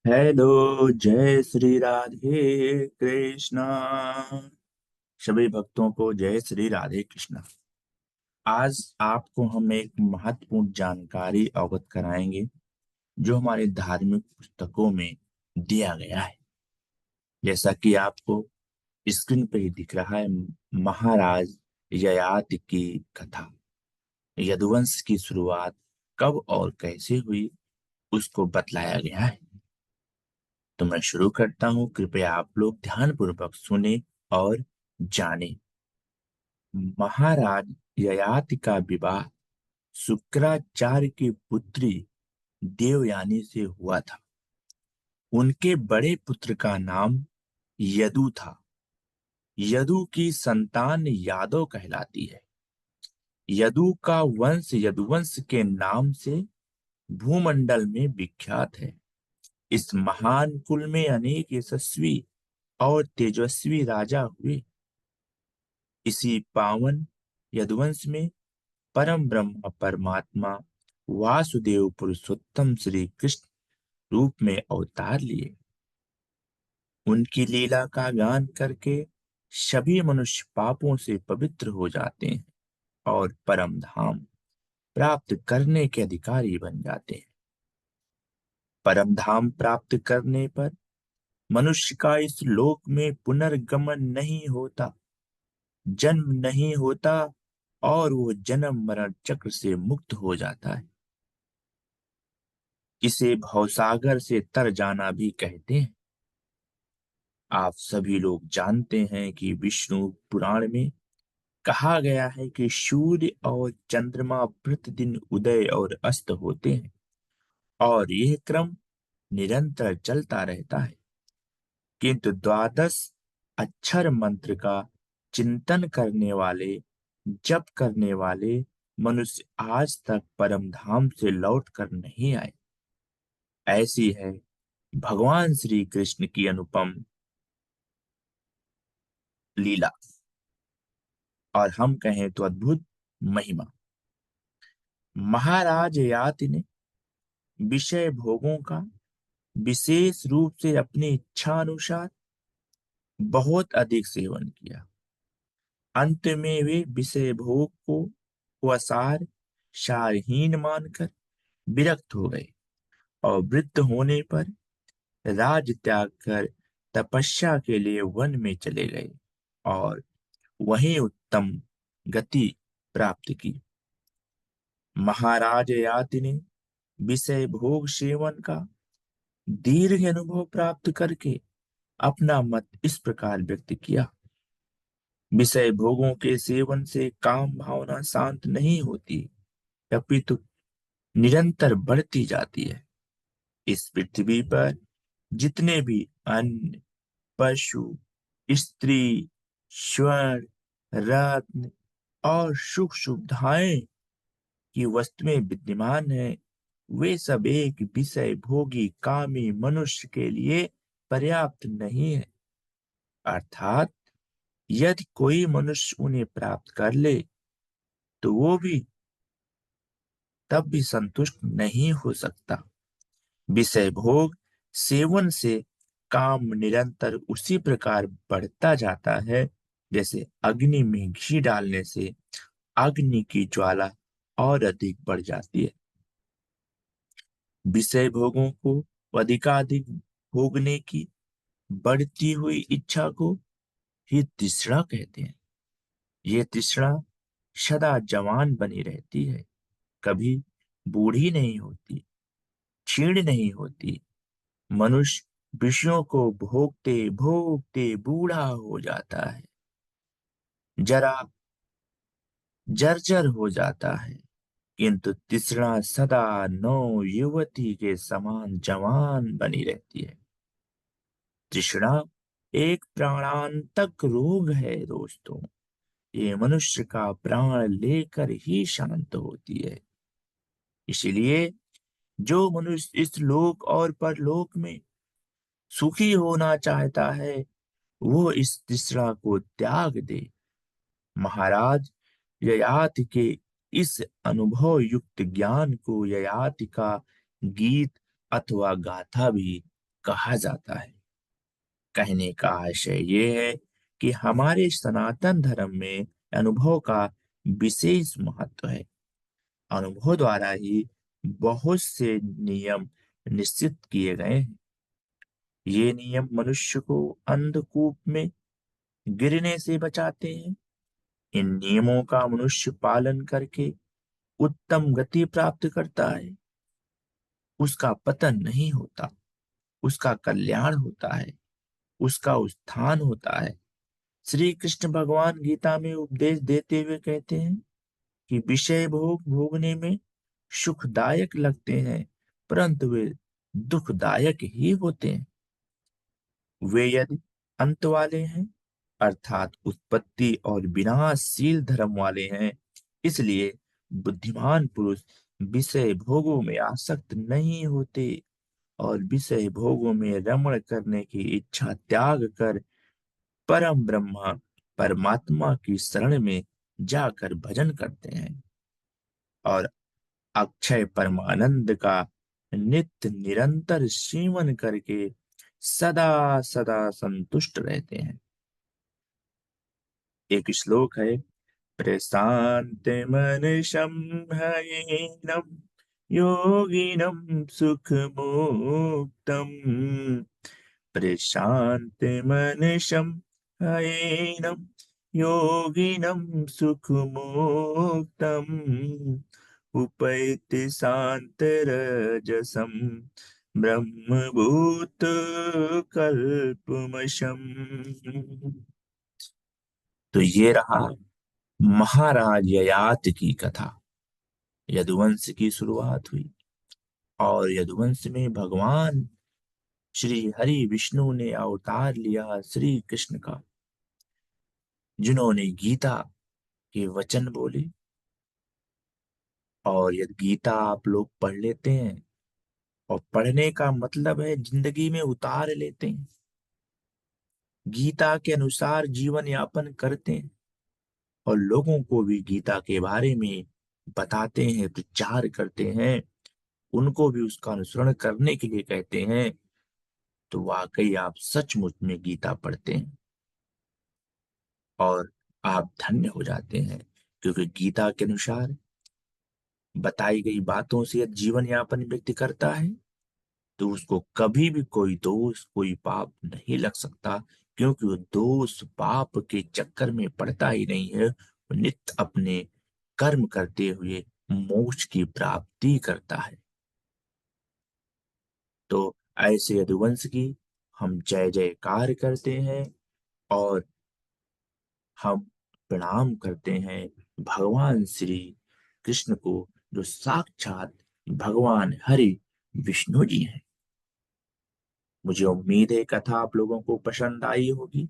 Hello, जय श्री राधे कृष्णा। सभी भक्तों को जय श्री राधे कृष्णा। आज आपको हम एक महत्वपूर्ण जानकारी अवगत कराएंगे जो हमारे धार्मिक पुस्तकों में दिया गया है। जैसा कि आपको स्क्रीन पर ही दिख रहा है, महाराज ययाति की कथा। यदुवंश की शुरुआत कब और कैसे हुई उसको बतलाया गया है। तो मैं शुरू करता हूँ, कृपया आप लोग ध्यानपूर्वक सुने और जाने। महाराज ययाति का विवाह शुक्राचार्य की पुत्री देवयानी से हुआ था। उनके बड़े पुत्र का नाम यदु था। यदु की संतान यादव कहलाती है। यदु का वंश यदुवंश के नाम से भूमंडल में विख्यात है। इस महान कुल में अनेक यशस्वी और तेजस्वी राजा हुए। इसी पावन यदुवंश में परम ब्रह्म परमात्मा वासुदेव पुरुषोत्तम श्री कृष्ण रूप में अवतार लिए। उनकी लीला का गान करके सभी मनुष्य पापों से पवित्र हो जाते हैं और परम धाम प्राप्त करने के अधिकारी बन जाते हैं। परम धाम प्राप्त करने पर मनुष्य का इस लोक में पुनर्गमन नहीं होता, जन्म नहीं होता और वो जन्म मरण चक्र से मुक्त हो जाता है। इसे भवसागर से तर जाना भी कहते हैं। आप सभी लोग जानते हैं कि विष्णु पुराण में कहा गया है कि सूर्य और चंद्रमा प्रतिदिन उदय और अस्त होते हैं और यह क्रम निरंतर चलता रहता है। किंतु द्वादश अक्षर मंत्र का चिंतन करने वाले, जप करने वाले मनुष्य आज तक परम धाम से लौट कर नहीं आए। ऐसी है भगवान श्री कृष्ण की अनुपम लीला, और हम कहें तो अद्भुत महिमा। महाराज याति ने विषय भोगों का विशेष रूप से अपनी इच्छा अनुसार बहुत अधिक सेवन किया। अंत में वे विषय भोग को असार सारहीन मानकर विरक्त हो गए और वृद्ध होने पर राज त्याग कर तपस्या के लिए वन में चले गए और वहीं उत्तम गति प्राप्त की। महाराज याति ने विषय भोग सेवन का दीर्घ अनुभव प्राप्त करके अपना मत इस प्रकार व्यक्त किया। विषय भोगों के सेवन से काम भावना शांत नहीं होती, अपितु निरंतर बढ़ती जाती है। इस पृथ्वी पर जितने भी अन्न, पशु, स्त्री, स्वर्ण, रत्न और सुख सुविधाएं की वस्तुएं विद्यमान है, वे सब एक विषय भोगी कामी मनुष्य के लिए पर्याप्त नहीं है। अर्थात यदि कोई मनुष्य उन्हें प्राप्त कर ले तो वो भी तब भी संतुष्ट नहीं हो सकता। विषय भोग सेवन से काम निरंतर उसी प्रकार बढ़ता जाता है जैसे अग्नि में घी डालने से अग्नि की ज्वाला और अधिक बढ़ जाती है। विषय भोगों को अधिकाधिक भोगने की बढ़ती हुई इच्छा को ही तृष्णा कहते हैं। ये तृष्णा सदा जवान बनी रहती है, कभी बूढ़ी नहीं होती, क्षीण नहीं होती। मनुष्य विषयों को भोगते भोगते बूढ़ा हो जाता है, जरा जर्जर हो जाता है, किंतु तृष्णा सदा नौ युवती के समान जवान बनी रहती है। तृष्णा एक प्राणांतक रोग है दोस्तों। ये मनुष्य का प्राण लेकर ही शांत होती है। इसलिए जो मनुष्य इस लोक और परलोक में सुखी होना चाहता है, वो इस तृष्णा को त्याग दे। महाराज ययाति के इस अनुभव युक्त ज्ञान को ययाति का गीत अथवा गाथा भी कहा जाता है। कहने का आशय ये है कि हमारे सनातन धर्म में अनुभव का विशेष महत्व है। अनुभव द्वारा ही बहुत से नियम निश्चित किए गए हैं। ये नियम मनुष्य को अंधकूप में गिरने से बचाते हैं। इन नियमों का मनुष्य पालन करके उत्तम गति प्राप्त करता है। उसका पतन नहीं होता, उसका कल्याण होता है, उसका उत्थान होता है। श्री कृष्ण भगवान गीता में उपदेश देते हुए कहते हैं कि विषय भोग भोगने में सुखदायक लगते हैं, परंतु वे दुखदायक ही होते हैं। वे यदि अंत वाले हैं, अर्थात उत्पत्ति और विनाशशील धर्म वाले हैं, इसलिए बुद्धिमान पुरुष विषय भोगों में आसक्त नहीं होते और विषय भोगों में रमण करने की इच्छा त्याग कर परम ब्रह्मा परमात्मा की शरण में जाकर भजन करते हैं और अक्षय परमानंद का नित्य निरंतर सेवन करके सदा सदा संतुष्ट रहते हैं। एक श्लोक है, प्रशांत मन ह्ययेनं योगिनं सुख मुक्तम। प्रशांत मनसं ह्ययेनं योगिनं सुख मुक्तम। उपैति शांत रजसम ब्रह्मभूत कल्पमशम। तो ये रहा महाराज ययाति की कथा। यदुवंश की शुरुआत हुई और यदुवंश में भगवान श्री हरि विष्णु ने अवतार लिया श्री कृष्ण का, जिन्होंने गीता के वचन बोले। और यदि गीता आप लोग पढ़ लेते हैं, और पढ़ने का मतलब है जिंदगी में उतार लेते हैं, गीता के अनुसार जीवन यापन करते हैं और लोगों को भी गीता के बारे में बताते हैं, प्रचार करते हैं, उनको भी उसका अनुसरण करने के लिए कहते हैं, तो वाकई आप सचमुच में गीता पढ़ते हैं और आप धन्य हो जाते हैं। क्योंकि गीता के अनुसार बताई गई बातों से यदि जीवन यापन व्यक्ति करता है, तो उसको कभी भी कोई दोष कोई पाप नहीं लग सकता, क्योंकि वो दोष पाप के चक्कर में पड़ता ही नहीं है। वो नित्य अपने कर्म करते हुए मोक्ष की प्राप्ति करता है। तो ऐसे यदुवंश की हम जय जयकार करते हैं और हम प्रणाम करते हैं भगवान श्री कृष्ण को, जो साक्षात भगवान हरि विष्णु जी हैं। मुझे उम्मीद है कथा आप लोगों को पसंद आई होगी।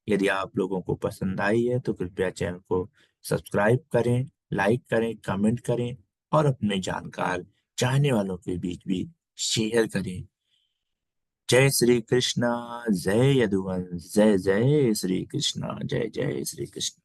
यदि आप लोगों को पसंद आई है तो कृपया चैनल को सब्सक्राइब करें, लाइक करें, कमेंट करें और अपने जानकार चाहने वालों के बीच भी शेयर करें। जय श्री कृष्णा, जय यदुवंश, जय जय श्री कृष्णा, जय जय श्री कृष्ण।